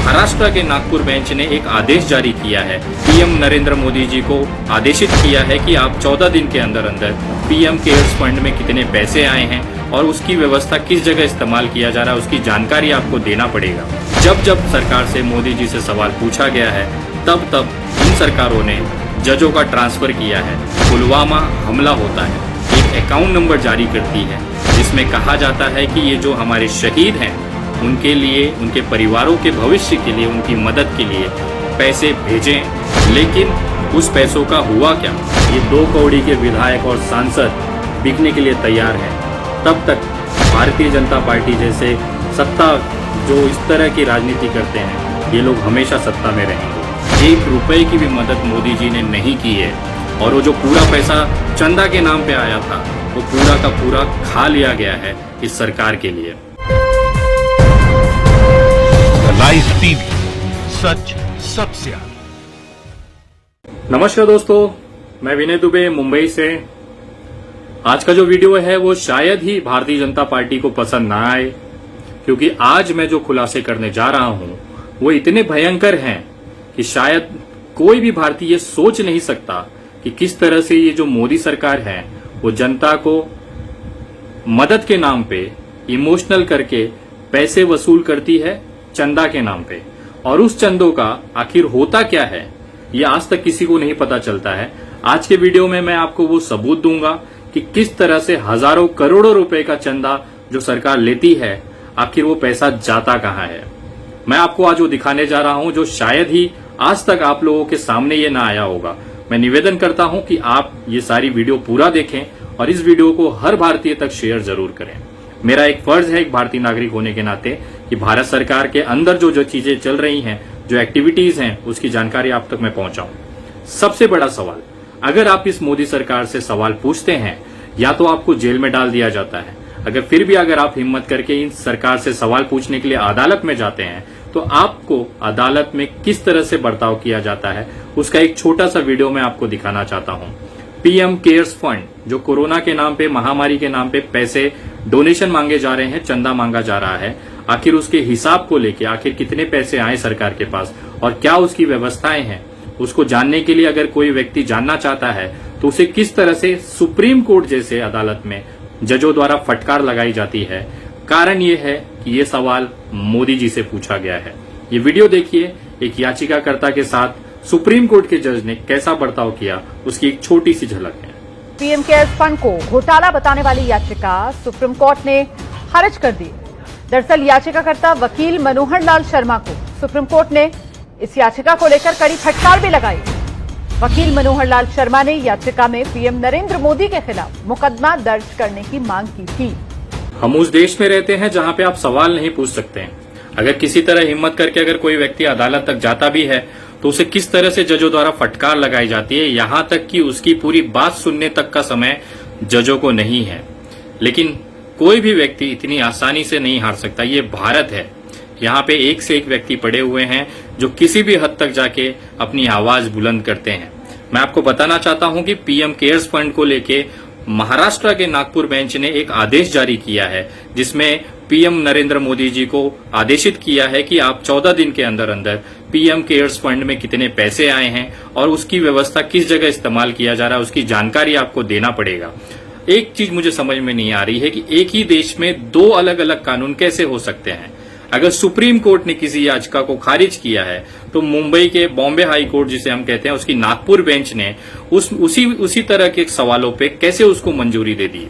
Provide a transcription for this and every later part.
महाराष्ट्र के नागपुर बेंच ने एक आदेश जारी किया है। पीएम नरेंद्र मोदी जी को आदेशित किया है कि आप 14 दिन के अंदर अंदर पीएम केयर्स फंड में कितने पैसे आए हैं और उसकी व्यवस्था किस जगह इस्तेमाल किया जा रहा है, उसकी जानकारी आपको देना पड़ेगा। जब जब सरकार से मोदी जी से सवाल पूछा गया है, तब तब इन सरकारों ने जजों का ट्रांसफर किया है। पुलवामा हमला होता है, एक अकाउंट नंबर जारी करती है जिसमें कहा जाता है कि ये जो हमारे शहीद हैं उनके लिए, उनके परिवारों के भविष्य के लिए, उनकी मदद के लिए पैसे भेजें। लेकिन उस पैसों का हुआ क्या? ये 2 कौड़ी के विधायक और सांसद बिकने के लिए तैयार हैं। तब तक भारतीय जनता पार्टी जैसे सत्ता जो इस तरह की राजनीति करते हैं, ये लोग हमेशा सत्ता में रहेंगे। 1 रुपए की भी मदद मोदी जी ने नहीं की है और वो जो पूरा पैसा चंदा के नाम पे आया था, वो पूरा का पूरा खा लिया गया है इस सरकार के लिए। लाइव टीवी, सच सबसे आगे। नमस्कार दोस्तों, मैं विनय दुबे मुंबई से। आज का जो वीडियो है वो शायद ही भारतीय जनता पार्टी को पसंद ना आए, क्योंकि आज मैं जो खुलासे करने जा रहा हूं वो इतने भयंकर हैं कि शायद कोई भी भारतीय ये सोच नहीं सकता कि किस तरह से ये जो मोदी सरकार है वो जनता को मदद के नाम पे इमोशनल करके पैसे वसूल करती है चंदा के नाम पे। और उस चंदों का आखिर होता क्या है, ये आज तक किसी को नहीं पता चलता है। आज के वीडियो में मैं आपको वो सबूत दूंगा कि किस तरह से हजारों करोड़ों रुपए का चंदा जो सरकार लेती है, आखिर वो पैसा जाता कहां है। मैं आपको आज वो दिखाने जा रहा हूं जो शायद ही आज तक आप लोगों के सामने ये ना आया होगा। मैं निवेदन करता हूं कि आप ये सारी वीडियो पूरा देखें और इस वीडियो को हर भारतीय तक शेयर जरूर करें। मेरा एक फर्ज है एक भारतीय नागरिक होने के नाते कि भारत सरकार के अंदर जो जो चीजें चल रही हैं, जो एक्टिविटीज हैं, उसकी जानकारी आप तक मैं पहुंचाऊं। सबसे बड़ा सवाल, अगर आप इस मोदी सरकार से सवाल पूछते हैं, या तो आपको जेल में डाल दिया जाता है। अगर फिर भी अगर आप हिम्मत करके इन सरकार से सवाल पूछने के लिए अदालत में जाते हैं, तो आपको अदालत में किस तरह से बर्ताव किया जाता है, उसका एक छोटा सा वीडियो मैं आपको दिखाना चाहता हूं। पीएम केयर्स फंड, जो कोरोना के नाम पे, महामारी के नाम पे पैसे डोनेशन मांगे जा रहे हैं, चंदा मांगा जा रहा है, आखिर उसके हिसाब को लेके आखिर कितने पैसे आए सरकार के पास और क्या उसकी व्यवस्थाएं हैं, उसको जानने के लिए अगर कोई व्यक्ति जानना चाहता है तो उसे किस तरह से सुप्रीम कोर्ट जैसे अदालत में जजों द्वारा फटकार लगाई जाती है। कारण ये है कि ये सवाल मोदी जी से पूछा गया है। ये वीडियो देखिए, एक याचिकाकर्ता के साथ सुप्रीम कोर्ट के जज ने कैसा बर्ताव किया, उसकी एक छोटी सी झलक है। पीएम केयर्स फंड को घोटाला बताने वाली याचिका सुप्रीम कोर्ट ने खारिज कर दी। दरअसल याचिकाकर्ता वकील मनोहर लाल शर्मा को सुप्रीम कोर्ट ने इस याचिका को लेकर कड़ी फटकार भी लगाई। वकील मनोहर लाल शर्मा ने याचिका में पीएम नरेंद्र मोदी के खिलाफ मुकदमा दर्ज करने की मांग की थी। हम उस देश में रहते हैं जहां पे आप सवाल नहीं पूछ सकते हैं। अगर किसी तरह हिम्मत करके अगर कोई व्यक्ति अदालत तक जाता भी है तो उसे किस तरह से जजों द्वारा फटकार लगाई जाती है, यहां तक कि उसकी पूरी बात सुनने तक का समय जजों को नहीं है। लेकिन कोई भी व्यक्ति इतनी आसानी से नहीं हार सकता। ये भारत है, यहाँ पे एक से एक व्यक्ति पड़े हुए हैं जो किसी भी हद तक जाके अपनी आवाज बुलंद करते हैं। मैं आपको बताना चाहता हूं कि पीएम केयर्स फंड को लेके महाराष्ट्र के नागपुर बेंच ने एक आदेश जारी किया है, जिसमें पीएम नरेंद्र मोदी जी को आदेशित किया है कि आप 14 दिन के अंदर अंदर पीएम केयर्स फंड में कितने पैसे आए हैं और उसकी व्यवस्था किस जगह इस्तेमाल किया जा रहा है, उसकी जानकारी आपको देना पड़ेगा। एक चीज मुझे समझ में नहीं आ रही है कि एक ही देश में 2 अलग अलग कानून कैसे हो सकते हैं। अगर सुप्रीम कोर्ट ने किसी याचिका को खारिज किया है तो मुंबई के बॉम्बे हाई कोर्ट जिसे हम कहते हैं, उसकी नागपुर बेंच ने उसी तरह के सवालों पे कैसे उसको मंजूरी दे दी।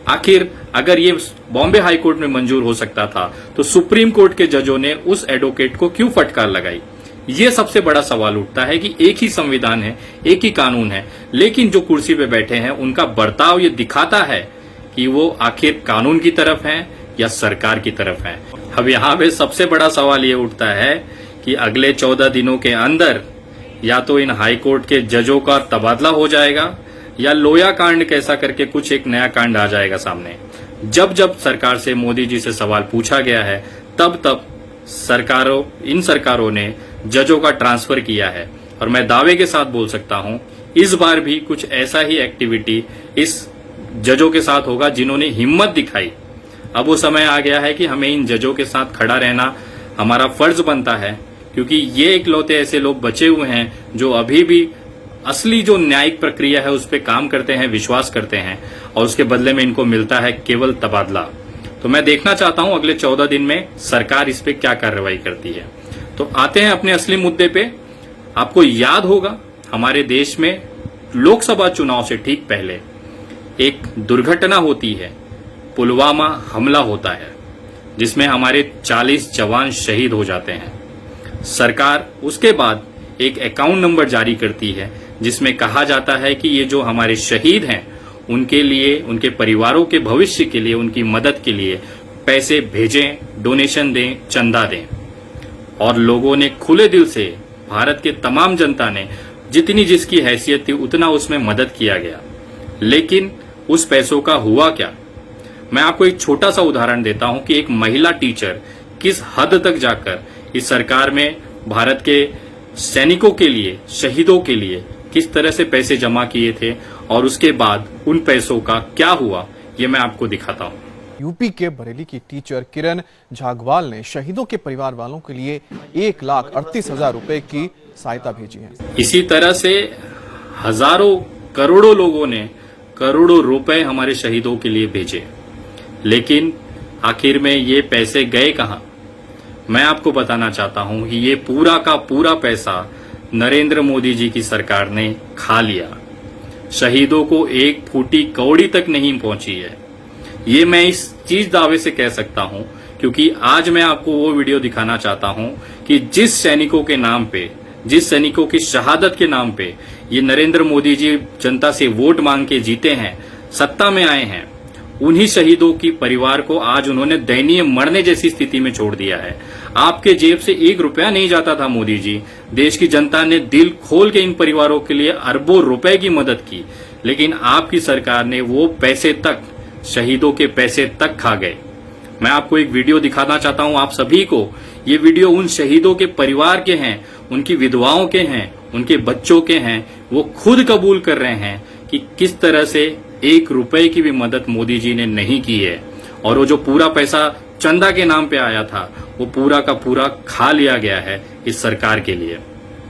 आखिर अगर ये बॉम्बे हाई कोर्ट में मंजूर हो सकता था तो सुप्रीम कोर्ट के जजों ने उस एडवोकेट को क्यों फटकार लगाई? ये सबसे बड़ा सवाल उठता है कि एक ही संविधान है, एक ही कानून है, लेकिन जो कुर्सी पे बैठे हैं उनका बर्ताव ये दिखाता है कि वो आखिर कानून की तरफ हैं या सरकार की तरफ हैं। अब यहाँ पे सबसे बड़ा सवाल ये उठता है कि अगले 14 दिनों के अंदर या तो इन हाई कोर्ट के जजों का तबादला हो जाएगा या लोया कांड कैसा करके कुछ एक नया कांड आ जाएगा सामने। जब जब सरकार से, मोदी जी से सवाल पूछा गया है, तब तब इन सरकारों ने जजों का ट्रांसफर किया है। और मैं दावे के साथ बोल सकता हूं, इस बार भी कुछ ऐसा ही एक्टिविटी इस जजों के साथ होगा जिन्होंने हिम्मत दिखाई। अब वो समय आ गया है कि हमें इन जजों के साथ खड़ा रहना हमारा फर्ज बनता है, क्योंकि ये इकलौते ऐसे लोग बचे हुए हैं जो अभी भी असली जो न्यायिक प्रक्रिया है उस पर काम करते हैं, विश्वास करते हैं, और उसके बदले में इनको मिलता है केवल तबादला। तो मैं देखना चाहता हूं अगले 14 दिन में सरकार इस पे क्या कार्रवाई करती है। तो आते हैं अपने असली मुद्दे पे। आपको याद होगा हमारे देश में लोकसभा चुनाव से ठीक पहले एक दुर्घटना होती है, पुलवामा हमला होता है, जिसमें हमारे 40 जवान शहीद हो जाते हैं। सरकार उसके बाद एक अकाउंट नंबर जारी करती है जिसमें कहा जाता है कि ये जो हमारे शहीद हैं उनके लिए, उनके परिवारों के भविष्य के लिए, उनकी मदद के लिए पैसे भेजें, डोनेशन दें, चंदा दें। और लोगों ने खुले दिल से, भारत के तमाम जनता ने जितनी जिसकी हैसियत थी उतना उसमें मदद किया गया। लेकिन उस पैसों का हुआ क्या? मैं आपको एक छोटा सा उदाहरण देता हूं कि एक महिला टीचर किस हद तक जाकर इस सरकार में भारत के सैनिकों के लिए, शहीदों के लिए किस तरह से पैसे जमा किए थे और उसके बाद उन पैसों का क्या हुआ, ये मैं आपको दिखाता हूं। यूपी के बरेली की टीचर किरण झागवाल ने शहीदों के परिवार वालों के लिए 1,38,000 रुपए की सहायता भेजी है। इसी तरह से हजारों करोड़ों लोगों ने करोड़ों रुपए हमारे शहीदों के लिए भेजे, लेकिन आखिर में ये पैसे गए कहां? मैं आपको बताना चाहता हूं कि ये पूरा का पूरा पैसा नरेंद्र मोदी जी की सरकार ने खा लिया। शहीदों को एक फूटी कौड़ी तक नहीं पहुंची है। ये मैं इस चीज दावे से कह सकता हूं क्योंकि आज मैं आपको वो वीडियो दिखाना चाहता हूं कि जिस सैनिकों के नाम पे, जिस सैनिकों की शहादत के नाम पे ये नरेंद्र मोदी जी जनता से वोट मांग के जीते हैं, सत्ता में आए हैं, उन्हीं शहीदों की परिवार को आज उन्होंने दयनीय मरने जैसी स्थिति में छोड़ दिया है। आपके जेब से 1 रुपया नहीं जाता था मोदी जी। देश की जनता ने दिल खोल के इन परिवारों के लिए अरबों रुपए की मदद की, लेकिन आपकी सरकार ने वो पैसे तक, शहीदों के पैसे तक खा गए। मैं आपको एक वीडियो दिखाना चाहता हूं आप सभी को। ये वीडियो उन शहीदों के परिवार के हैं, उनकी विधवाओं के हैं, उनके बच्चों के हैं। वो खुद कबूल कर रहे हैं कि किस तरह से 1 रुपए की भी मदद मोदी जी ने नहीं की है, और वो जो पूरा पैसा चंदा के नाम पे आया था वो पूरा का पूरा खा लिया गया है इस सरकार के लिए।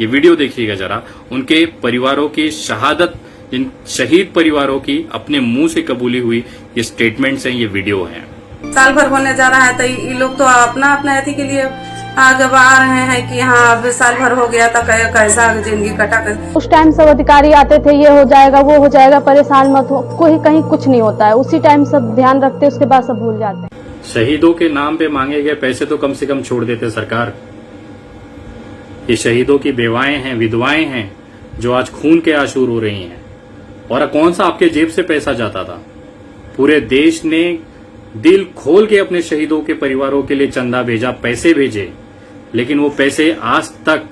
ये वीडियो देखिएगा जरा, उनके परिवारों की शहादत, इन शहीद परिवारों की अपने मुंह से कबूली हुई ये स्टेटमेंट्स हैं, ये वीडियो हैं। साल भर होने जा रहा है तो ये लोग तो अपना अपना अथी के लिए आगे बढ़ा रहे हैं कि हाँ अब साल भर हो गया था, कैसा जिंदगी कटा कर। उस टाइम सब अधिकारी आते थे, ये हो जाएगा वो हो जाएगा, परेशान मत हो, कोई कहीं कुछ नहीं होता है। उसी टाइम सब ध्यान रखते, उसके बाद सब भूल जाते हैं। शहीदों के नाम पे मांगे गए पैसे तो कम से कम छोड़ देते सरकार। ये शहीदों की बेवाएं हैं, विधवाएं हैं जो आज खून के आंसू रो रही हैं। और कौन सा आपके जेब से पैसा जाता था? पूरे देश ने दिल खोल के अपने शहीदों के परिवारों के लिए चंदा भेजा, पैसे भेजे, लेकिन वो पैसे आज तक,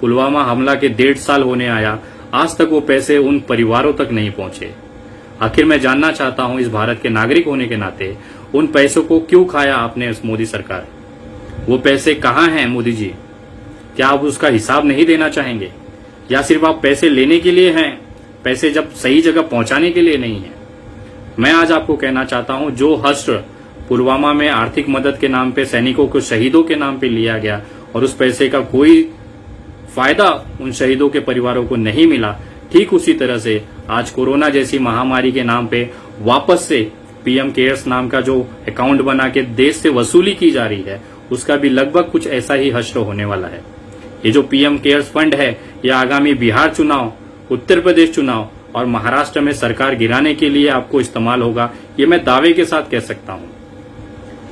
पुलवामा हमला के 1.5 साल होने आया, आज तक वो पैसे उन परिवारों तक नहीं पहुंचे। आखिर मैं जानना चाहता हूं इस भारत के नागरिक होने के नाते, उन पैसों को क्यों खाया आपने मोदी सरकार? वो पैसे कहां हैं मोदी जी? क्या आप उसका हिसाब नहीं देना चाहेंगे, या सिर्फ आप पैसे लेने के लिए हैं, पैसे जब सही जगह पहुंचाने के लिए नहीं है? मैं आज आपको कहना चाहता हूं, जो हश्र पुलवामा में आर्थिक मदद के नाम पे सैनिकों को शहीदों के नाम पे लिया गया और उस पैसे का कोई फायदा उन शहीदों के परिवारों को नहीं मिला, ठीक उसी तरह से आज कोरोना जैसी महामारी के नाम पे वापस से पीएम केयर्स नाम का जो अकाउंट बना के देश से वसूली की जा रही है, उसका भी लगभग कुछ ऐसा ही हश्र होने वाला है। ये जो पीएम केयर्स फंड है, ये आगामी बिहार चुनाव, उत्तर प्रदेश चुनाव और महाराष्ट्र में सरकार गिराने के लिए आपको इस्तेमाल होगा, ये मैं दावे के साथ कह सकता हूं।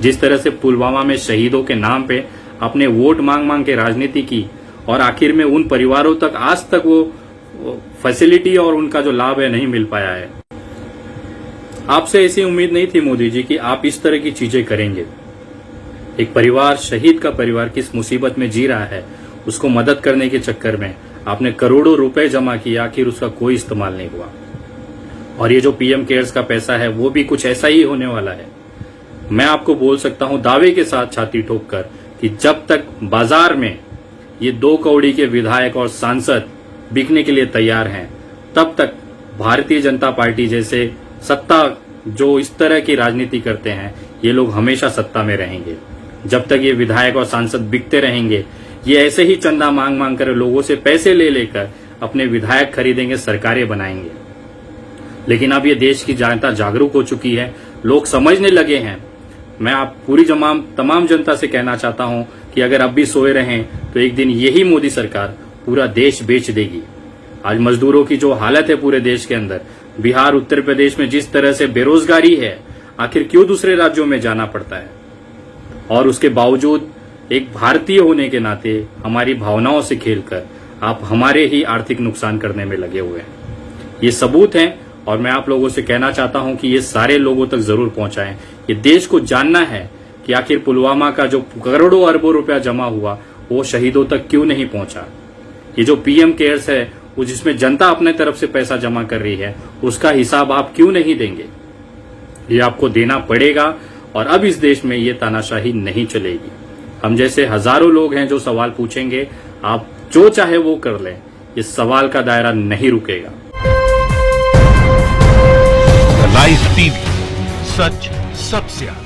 जिस तरह से पुलवामा में शहीदों के नाम पे अपने वोट मांग मांग के राजनीति की और आखिर में उन परिवारों तक आज तक वो फैसिलिटी और उनका जो लाभ है नहीं मिल पाया है। आपसे ऐसी उम्मीद नहीं थी मोदी जी कि आप इस तरह की चीजें करेंगे। एक परिवार, शहीद का परिवार किस मुसीबत में जी रहा है, उसको मदद करने के चक्कर में आपने करोड़ों रुपए जमा किए, आखिर उसका कोई इस्तेमाल नहीं हुआ। और ये जो पीएम केयर्स का पैसा है वो भी कुछ ऐसा ही होने वाला है। मैं आपको बोल सकता हूं दावे के साथ छाती ठोक कर कि जब तक बाजार में ये 2 कौड़ी के विधायक और सांसद बिकने के लिए तैयार हैं, तब तक भारतीय जनता पार्टी जैसे सत्ता जो इस तरह की राजनीति करते हैं, ये लोग हमेशा सत्ता में रहेंगे। जब तक ये विधायक और सांसद बिकते रहेंगे, ये ऐसे ही चंदा मांग मांग कर लोगों से पैसे ले लेकर अपने विधायक खरीदेंगे, सरकारें बनाएंगे। लेकिन अब ये देश की जनता जागरूक हो चुकी है, लोग समझने लगे हैं। मैं आप पूरी तमाम जनता से कहना चाहता हूं कि अगर अब भी सोए रहें तो एक दिन यही मोदी सरकार पूरा देश बेच देगी। आज मजदूरों की जो हालत है पूरे देश के अंदर, बिहार, उत्तर प्रदेश में जिस तरह से बेरोजगारी है, आखिर क्यों दूसरे राज्यों में जाना पड़ता है? और उसके बावजूद एक भारतीय होने के नाते हमारी भावनाओं से खेलकर आप हमारे ही आर्थिक नुकसान करने में लगे हुए हैं। ये सबूत हैं और मैं आप लोगों से कहना चाहता हूं कि ये सारे लोगों तक जरूर पहुंचाएं। ये देश को जानना है कि आखिर पुलवामा का जो करोड़ों अरबों रुपया जमा हुआ वो शहीदों तक क्यों नहीं पहुंचा। ये जो पीएम केयर्स है वो जिसमें जनता अपने तरफ से पैसा जमा कर रही है, उसका हिसाब आप क्यों नहीं देंगे? ये आपको देना पड़ेगा और अब इस देश में ये तानाशाही नहीं चलेगी। हम जैसे हजारों लोग हैं जो सवाल पूछेंगे, आप जो चाहे वो कर लें, इस सवाल का दायरा नहीं रुकेगा। लाइव टीवी, सच सबसे आगे।